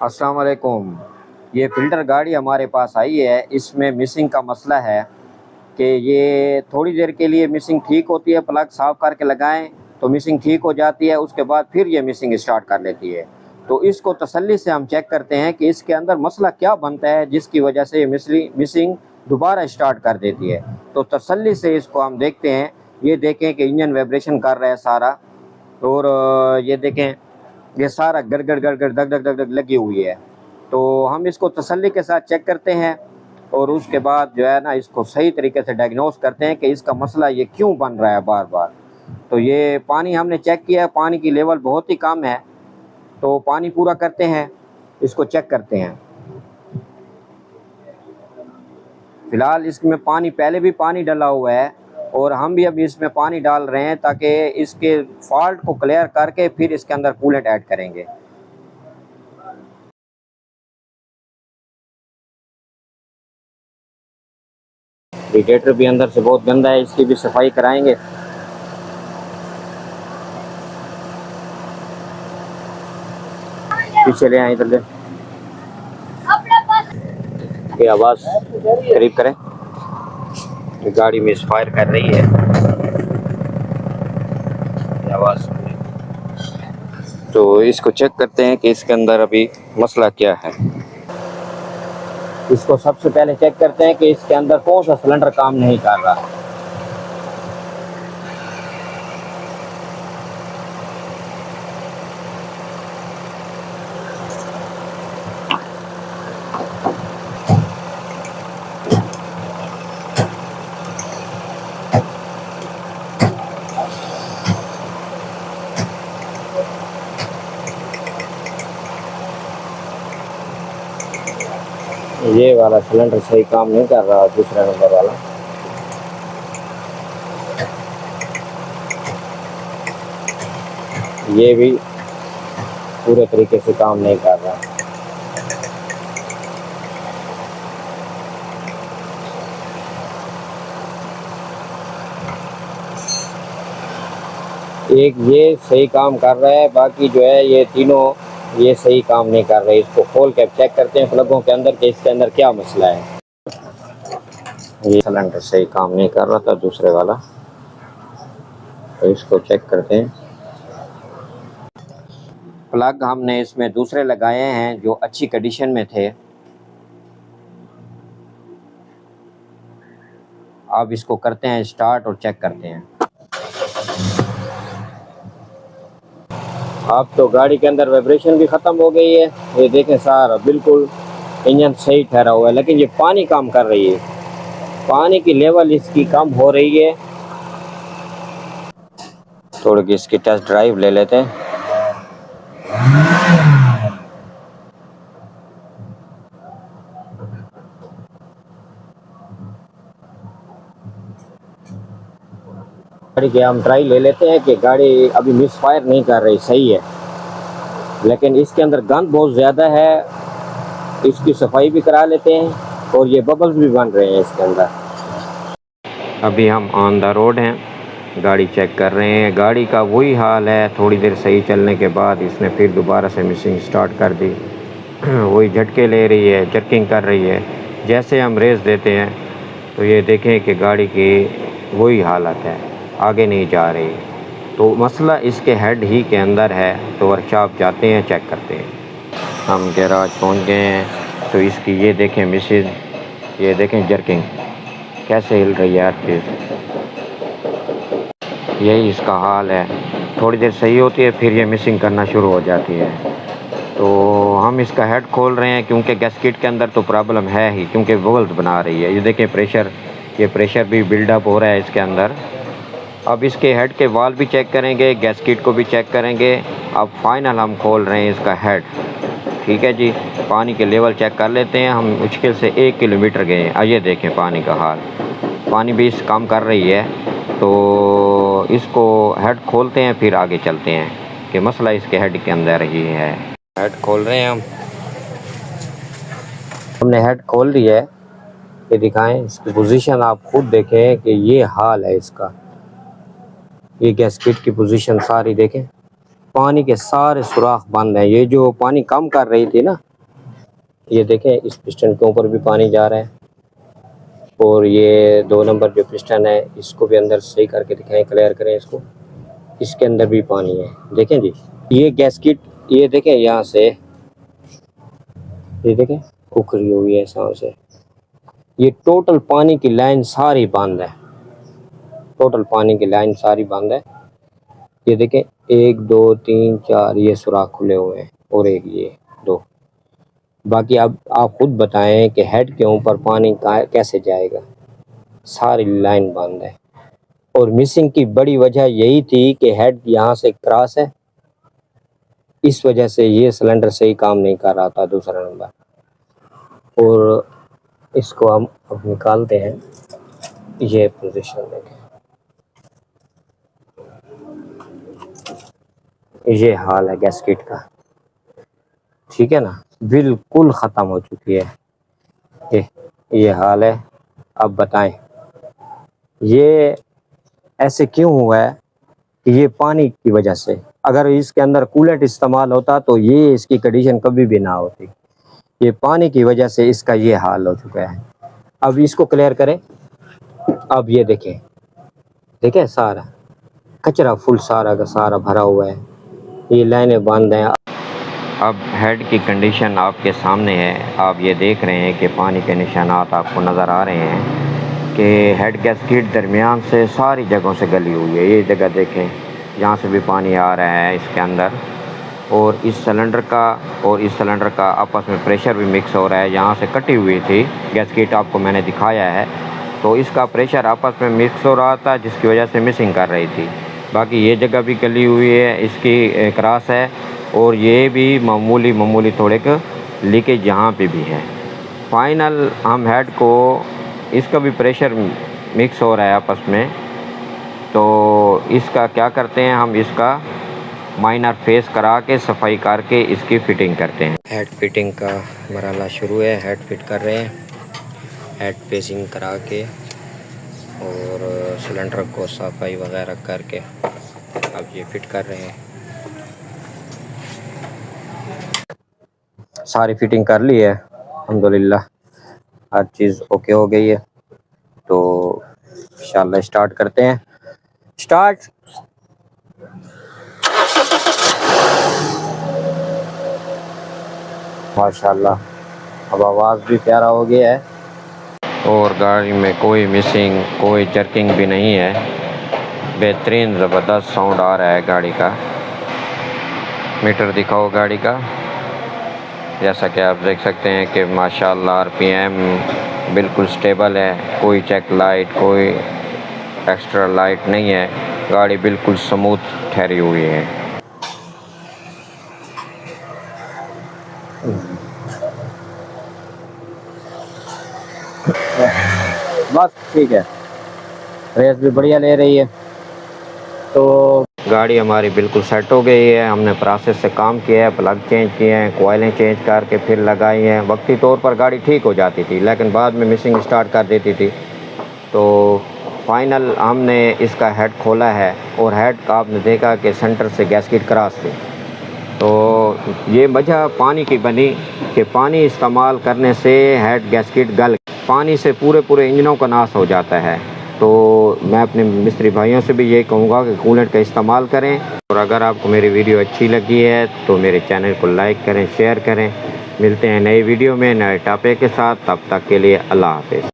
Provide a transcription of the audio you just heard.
अस्सलाम वालेकुम। ये फ़िल्टर गाड़ी हमारे पास आई है, इसमें मिसिंग का मसला है कि ये थोड़ी देर के लिए मिसिंग ठीक होती है, प्लग साफ़ करके लगाएँ तो मिसिंग ठीक हो जाती है, उसके बाद फिर ये मिसिंग स्टार्ट कर लेती है। तो इसको तसल्ली से हम चेक करते हैं कि इसके अंदर मसला क्या बनता है जिसकी वजह से ये मिसिंग दोबारा स्टार्ट कर देती है। तो तसल्ली से इसको हम देखते हैं, ये देखें कि इंजन वाइब्रेशन कर रहा है सारा और ये देखें ये सारा गड़गड़ गड़गड़ धक धक धक धक लगी हुई है। तो हम इसको तसल्ली के साथ चेक करते हैं और उसके बाद जो है ना इसको सही तरीके से डायग्नोस करते हैं कि इसका मसला ये क्यों बन रहा है बार बार। तो ये पानी हमने चेक किया है, पानी की लेवल बहुत ही कम है, तो पानी पूरा करते हैं, इसको चेक करते हैं। फ़िलहाल इसमें पानी पहले भी पानी डला हुआ है और हम भी अभी इसमें पानी डाल रहे हैं ताकि इसके फॉल्ट को क्लियर करके फिर इसके अंदर कूलेंट ऐड करेंगे। रेडिएटर भी अंदर से बहुत गंदा है, इसकी भी सफाई कराएंगे। पीछे ले आए इधर ले, ये आवाज़ करीब करें, गाड़ी में फायर कर रही है आवाज़। तो इसको चेक करते हैं कि इसके अंदर अभी मसला क्या है। इसको सबसे पहले चेक करते हैं कि इसके अंदर कौन सा सिलेंडर काम नहीं कर रहा। ये वाला सिलेंडर सही काम नहीं कर रहा, दूसरा नंबर वाला। ये भी पूरे तरीके से काम नहीं कर रहा। एक ये सही काम कर रहा है, बाकी जो है ये तीनों ये सही काम नहीं कर रहे। इसको खोल के चेक करते हैं प्लगों के अंदर कि इसके अंदर क्या मसला है। ये सिलेंडर सही काम नहीं कर रहा था दूसरे वाला, तो इसको चेक करते हैं। प्लग हमने इसमें दूसरे लगाए हैं जो अच्छी कंडीशन में थे। अब इसको करते हैं स्टार्ट और चेक करते हैं। अब तो गाड़ी के अंदर वाइब्रेशन भी ख़त्म हो गई है, ये देखें सारा बिल्कुल इंजन सही ठहरा हुआ है, लेकिन ये पानी कम कर रही है, पानी की लेवल इसकी कम हो रही है। थोड़ी इसकी टेस्ट ड्राइव ले लेते हैं। गाड़ी की हम ट्राई ले लेते हैं कि गाड़ी अभी मिसफायर नहीं कर रही, सही है, लेकिन इसके अंदर गंद बहुत ज़्यादा है। इसकी सफाई भी करा लेते हैं और ये बबल्स भी बन रहे हैं इसके अंदर। अभी हम ऑन द रोड हैं, गाड़ी चेक कर रहे हैं। गाड़ी का वही हाल है, थोड़ी देर सही चलने के बाद इसने फिर दोबारा से मिसिंग स्टार्ट कर दी। वही झटके ले रही है, जर्किंग कर रही है। जैसे हम रेस देते हैं तो ये देखें कि गाड़ी की वही हालत है, आगे नहीं जा रही। तो मसला इसके हेड ही के अंदर है। तो वर्कशॉप जाते हैं, चेक करते हैं। हम गैराज पहुंच गए हैं, तो इसकी ये देखें मिसिंग, ये देखें जर्किंग कैसे हिल रही है हर चीज़। यही इसका हाल है, थोड़ी देर सही होती है फिर ये मिसिंग करना शुरू हो जाती है। तो हम इसका हेड खोल रहे हैं क्योंकि गैस्केट के अंदर तो प्रॉब्लम है ही, क्योंकि बबल्स बना रही है। ये देखें प्रेशर, ये प्रेशर भी बिल्डअप हो रहा है इसके अंदर। अब इसके हेड के वाल भी चेक करेंगे, गैस्केट को भी चेक करेंगे। अब फाइनल हम खोल रहे हैं इसका हेड। ठीक है जी, पानी के लेवल चेक कर लेते हैं। हम मुश्किल से 1 किलोमीटर गए हैं। ये देखें पानी का हाल, पानी भी इस काम कर रही है। तो इसको हेड खोलते हैं फिर आगे चलते हैं कि मसला इसके हेड के अंदर ही है। हेड खोल रहे हैं हमने हेड खोल लिया है। ये दिखाएं इसकी पोजीशन, आप खुद देखें कि ये हाल है इसका। ये गैस्केट की पोजीशन सारी देखें, पानी के सारे सुराख बंद हैं। ये जो पानी कम कर रही थी ना, ये देखें इस पिस्टन के ऊपर भी पानी जा रहा है, और ये 2 नंबर जो पिस्टन है इसको भी अंदर सही करके दिखाएं, क्लियर करें इसको। इसके अंदर भी पानी है, देखें जी। ये गैस्किट, ये देखें यहाँ से, ये देखें उखड़ी हुई है सांस से। ये टोटल पानी की लाइन सारी बंद है, टोटल पानी की लाइन सारी बंद है। ये देखें 1 2 3 4 ये सुराख खुले हुए हैं, और एक ये 2। बाकी अब आप खुद बताएं कि हेड के ऊपर पानी कैसे जाएगा, सारी लाइन बंद है। और मिसिंग की बड़ी वजह यही थी कि हेड यहाँ से क्रॉस है, इस वजह से ये सिलेंडर सही काम नहीं कर रहा था, दूसरा नंबर। और इसको हम अब निकालते हैं, ये पोजीशन देखें, ये हाल है गैस्किट का, ठीक है ना, बिल्कुल ख़त्म हो चुकी है। ये हाल है। अब बताएं ये ऐसे क्यों हुआ है? कि ये पानी की वजह से, अगर इसके अंदर कूलेंट इस्तेमाल होता तो ये इसकी कंडीशन कभी भी ना होती। ये पानी की वजह से इसका ये हाल हो चुका है। अब इसको क्लियर करें। अब ये देखें, देखें सारा कचरा फुल सारा का सारा भरा हुआ है, ये लाइनें बंद हैं। अब हेड की कंडीशन आपके सामने है, आप ये देख रहे हैं कि पानी के निशानात आपको नज़र आ रहे हैं कि हेड गैस्किट दरमियान से सारी जगहों से गली हुई है। ये जगह देखें, यहाँ से भी पानी आ रहा है इसके अंदर, और इस सिलेंडर का और इस सिलेंडर का आपस में प्रेशर भी मिक्स हो रहा है। यहाँ से कटी हुई थी गैस्किट, आपको मैंने दिखाया है, तो इसका प्रेशर आपस में मिक्स हो रहा था, जिसकी वजह से मिसिंग कर रही थी। बाकी ये जगह भी गली हुई है, इसकी क्रॉस है, और ये भी मामूली थोड़े का लीकेज यहाँ पे भी है। फाइनल हम हेड को, इसका भी प्रेशर मिक्स हो रहा है आपस में, तो इसका क्या करते हैं, हम इसका माइनर फेस करा के सफाई करके इसकी फ़िटिंग करते हैं। हेड फिटिंग का मरहला शुरू है, हेड फिट कर रहे हैं, हेड फेसिंग करा के और सिलेंडर को सफाई वगैरह करके अब ये फिट कर रहे हैं। सारी फिटिंग कर ली है अल्हम्दुलिल्लाह, हर चीज़ ओके हो गई है। तो इंशाल्लाह स्टार्ट करते हैं। स्टार्ट। माशाल्लाह अब आवाज़ भी प्यारा हो गया है, और गाड़ी में कोई मिसिंग, कोई जर्किंग भी नहीं है। बेहतरीन ज़बरदस्त साउंड आ रहा है गाड़ी का। मीटर दिखाओ गाड़ी का, जैसा कि आप देख सकते हैं कि माशाल्लाह आरपीएम बिल्कुल स्टेबल है, कोई चेक लाइट, कोई एक्स्ट्रा लाइट नहीं है, गाड़ी बिल्कुल स्मूथ ठहरी हुई है। बस ठीक है, रेस भी बढ़िया ले रही है। तो गाड़ी हमारी बिल्कुल सेट हो गई है, हमने प्रोसेस से काम किया है, प्लग चेंज किए हैं, कोयलें चेंज करके फिर लगाई हैं। वक्ती तौर पर गाड़ी ठीक हो जाती थी, लेकिन बाद में मिसिंग स्टार्ट कर देती थी। तो फाइनल हमने इसका हेड खोला है, और हेड का आपने देखा कि सेंटर से गैस्किट क्रॉस थी। तो ये वजह पानी की बनी कि पानी इस्तेमाल करने से हेड गैस्किट गल, पानी से पूरे इंजनों का नाश हो जाता है। तो मैं अपने मिस्त्री भाइयों से भी यही कहूँगा कि कूलेंट का इस्तेमाल करें। और अगर आपको मेरी वीडियो अच्छी लगी है तो मेरे चैनल को लाइक करें, शेयर करें। मिलते हैं नई वीडियो में नए टॉपिक के साथ, तब तक के लिए अल्लाह हाफ़िज़।